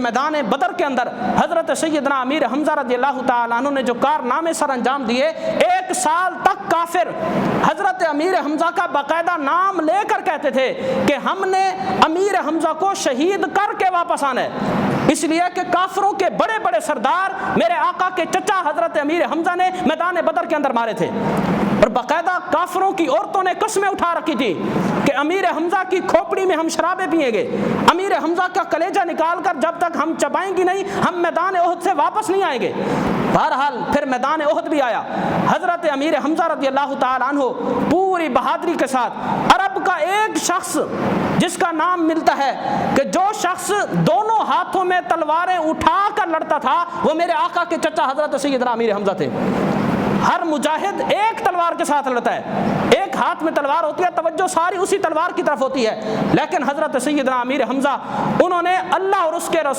میدان بدر کے اندر حضرت سیدنا امیر حمزہ رضی اللہ تعالیٰ عنہ نے جو کارنامے سر انجام دیے، 1 سال تک کافر حضرت امیر حمزہ کا باقاعدہ نام لے کر کہتے تھے کہ ہم نے امیر حمزہ کو شہید کر کے واپس آنا ہے، اس لیے کہ کافروں کے بڑے بڑے سردار میرے آقا کے چچا حضرت امیر حمزہ نے میدان بدر کے اندر مارے تھے، اور باقاعدہ کافروں کی عورتوں نے قسمیں اٹھا رکھی تھی کہ امیر حمزہ کی کھوپڑی میں ہم شرابیں پیئیں گے، امیر حمزہ کا کلیجہ نکال کر جب تک ہم چبائیں گی نہیں ہم میدان احد سے واپس نہیں آئیں گے۔ بہرحال پھر میدان احد بھی آیا، حضرت امیر حمزہ رضی اللہ تعالیٰ عنہ پوری بہادری کے ساتھ عرب کا ایک شخص جس کا نام ملتا ہے کہ جو شخص دونوں ہاتھوں میں تلواریں اٹھا کر لڑتا تھا وہ میرے آقا کے چچا حضرت سیدنا امیر حمزہ تھے۔ ہر مجاہد ایک تلوار کے ساتھ لڑتا ہے، ایک ہاتھ میں تلوار ہوتی ہے، توجہ ساری اسی تلوار کی طرف ہوتی ہے، لیکن حضرت سیدنا امیر حمزہ انہوں نے اللہ اور اس کے رسول